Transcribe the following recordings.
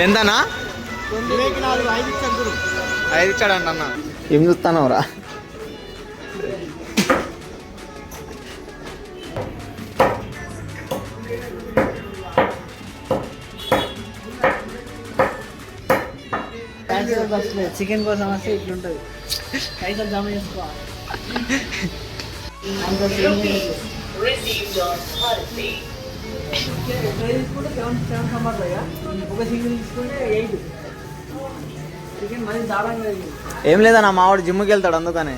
ఎంతనా? 5 ఇచ్చాడంట అన్న. ఏం చూస్తానవరా? చికెన్ కోసం వస్తే ఇట్లుంటుంది. పైసలు జమ చేసుకోవాలి. ఒక సింగిల్ తీసుకుంటే 8 చికెన్ మళ్ళీ దాడంగా. ఏం లేదన్నా, మావాడు జిమ్కి వెళ్తాడు అందుకనే.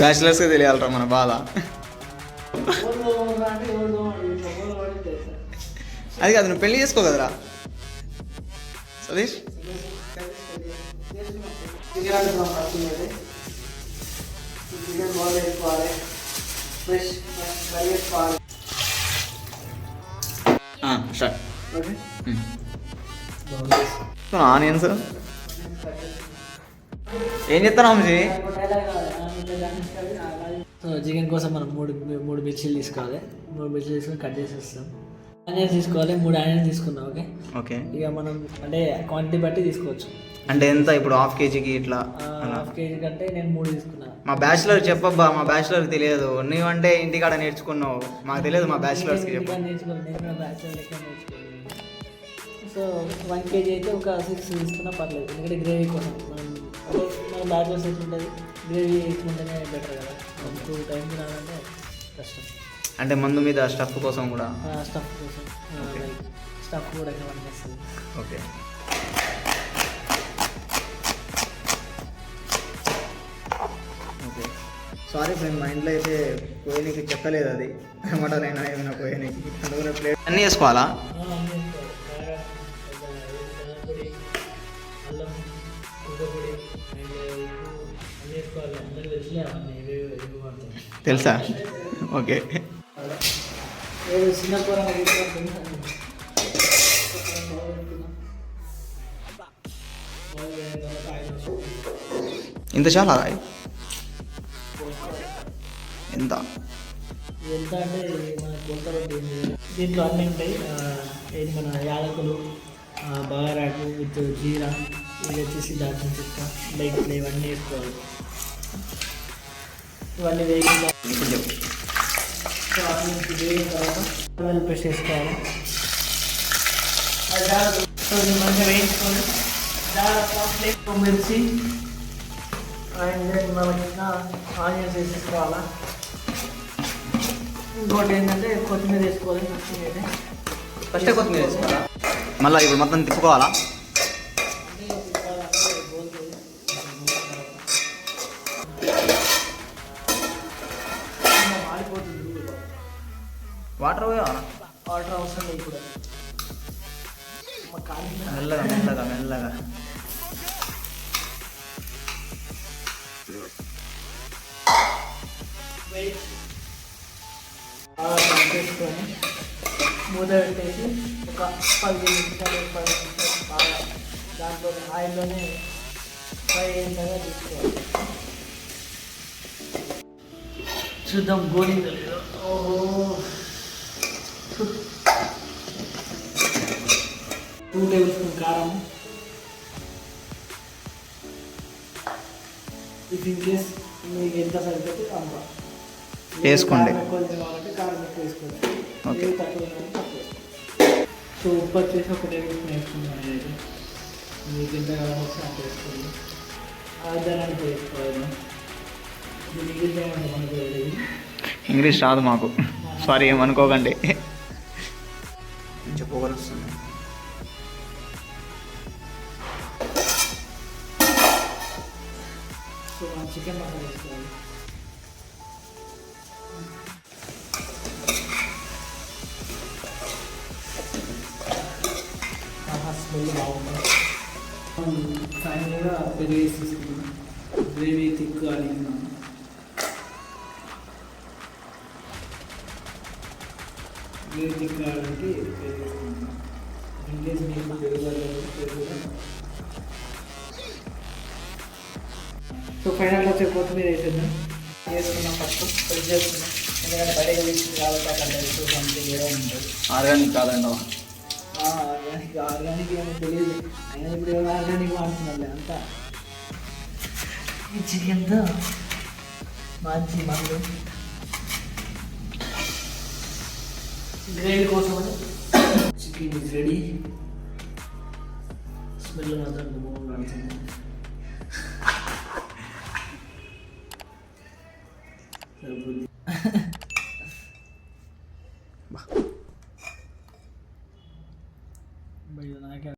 బ్యాచిలర్స్గా తెలియాలరా మన బాధ. అది కాదు, నువ్వు పెళ్లి చేసుకో కదరా సతీష్. ఆనియన్స్ ఏం చెప్తాను వంశీ? చికెన్ కోసం మనం మూడు మిర్చీలు తీసుకోవాలి. 3 మిర్చీలు తీసుకొని కట్ చేసేస్తాం. ఆనియన్స్ తీసుకోవాలి. 3 ఆనియన్స్ తీసుకున్నాం. Okay okay. ఇక మనం అంటే క్వాంటిటీ బట్టి తీసుకోవచ్చు. అంటే ఎంత ఇప్పుడు? ½ కేజీకి ఇట్లా? ½ కేజీ కంటే నేను 3 తీసుకున్నాను. మా బ్యాచిలర్ చెప్పబ్బా, మా బ్యాచిలర్కి తెలియదు. నీవంటే ఇంటికాడ నేర్చుకున్నావు, మాకు తెలియదు. మా బ్యాచిలర్స్కి చెప్పు. నేర్చుకోవాలి. నేను బ్యాచిలర్ లెక్క నేర్చుకోవాలి. సో 1 కేజీ అయితే ఒక 6 తీసుకున్నా పర్లేదు. ఎందుకంటే గ్రేవీ కోసం మనం అంటే మన బ్యాచిలర్స్ ఎట్లుంటుంది, గ్రేవీ ఎట్లుంటేనే బెటర్ కదా. 2 టైమ్స్ రావాలంటే కష్టం. అంటే మందు మీద స్టఫ్ కోసం కూడా? స్టఫ్ కోసం స్టఫ్ కూడా పనిచేస్తుంది. ఓకే. ఓకే. సారీ ఫ్రెండ్, మా ఇంట్లో అయితే కోయనికి చెప్పలేదు అది మటన్ అయినా ఏమైనా కోయనికి. అందుకనే ప్లేట్ అన్నీ వేసుకోవాలా? అల్లం, ఉల్లపొడి అండ్ అన్నీ వేసుకోవాలి. అందరూ తెలిసినా తెలుసా? ఓకే. చిన్నకూర ఇంత చాలా? ఎంత ఎంత అంటే మన కొలతలు దీంట్లో అన్నీ ఉంటాయి. ఇది మన యాలకులు, బగారాకు విత్ జీరా, ఇది వచ్చేసి దాల్చిన చెక్క, లైక్ ఇవన్నీ వేసుకోవాలి. ఇవన్నీ వేగిన తర్వాత పేస్ట్ వేసుకోవాలి. సో ఇది మంచిగా వేయించుకొని మిర్చి అండ్ దెన్ మనకి ఆనియన్స్ వేసేసుకోవాలా. ఇంకోటి ఏంటంటే కొత్తిమీర వేసుకోవాలి. ఫస్ట్ కొత్తిమీర వేసుకోవాలా? మళ్ళీ ఇప్పుడు మొత్తం తిప్పుకోవాలా? వాటర్ పోయావా? వాటర్ అవసరం లేదు. ఇప్పుడు మెల్లగా మెల్లగా మెల్లగా చేసుకొని మూత పెట్టేసి ఒక 10 నిమిషాలు బాగా దాంట్లో ఆయిల్లోనే ఫ్రై అయ్యేలాగా తీసుకోవాలి. చూద్దాం గోలిందో లేదో. ఓహో, 2 టేబుల్ స్పూన్ కారం. ఇఫ్ ఇన్ కేస్ మీకు ఎంత సరిపోతే అంత వేసుకోండి. ఎక్కువ తినాలంటే కారం ఎక్కువ వేసుకోండి. ఓకే. తక్కువ తక్కువ. సో ఉప్పు వచ్చేసి 1 టేబుల్ స్పూన్ వేసుకున్నాను. అయితే మీకు ఎంత కాలం వస్తే అంత వేసుకోండి. ఆధారానికి వేసుకోవాలి. ఇది ఇంగ్లీష్ ఏమంటే మనకు ఇంగ్లీష్ రాదు మాకు, సారీ ఏమనుకోకండి. చెప్పగలుస్తుంది. సో మనం చికెన్ మసాలా వేసుకోవాలి. స్మెల్ బాగుంటుంది. ఫైనల్గా పెరుగు వేసి తీసుకున్నాం. గ్రేవీ థిక్ అడిగినాను. గ్రేవీ థిక్ కావాలంటే పెరుగు వేసుకున్నాను. ఇంకేసి మీకు పెరుగు పెరుగు. సో సో ఫైనల్గా వచ్చే కొత్తిమీర వేసేద్దాం. వేసుకున్నాం ఫస్ట్ ఫ్రెష్ చేసుకున్నాం, ఎందుకంటే బయట వేసింది కాబట్టి అక్కడ సంథింగ్ ఏదో ఉంటుంది. ఆర్గానిక్ కాదండి. ఆర్గానిక్ ఏమో తెలియదు, అయినా ఇప్పుడు ఏమో ఆర్గానిక్ వాడుతున్నాం అంతా. ఈ చికెన్తో మంచి మందు గ్రేవీ కోసం అని చికెన్ ఇస్ రెడీ. స్మెల్ మాత్రం బాగుంటుంది. నాకే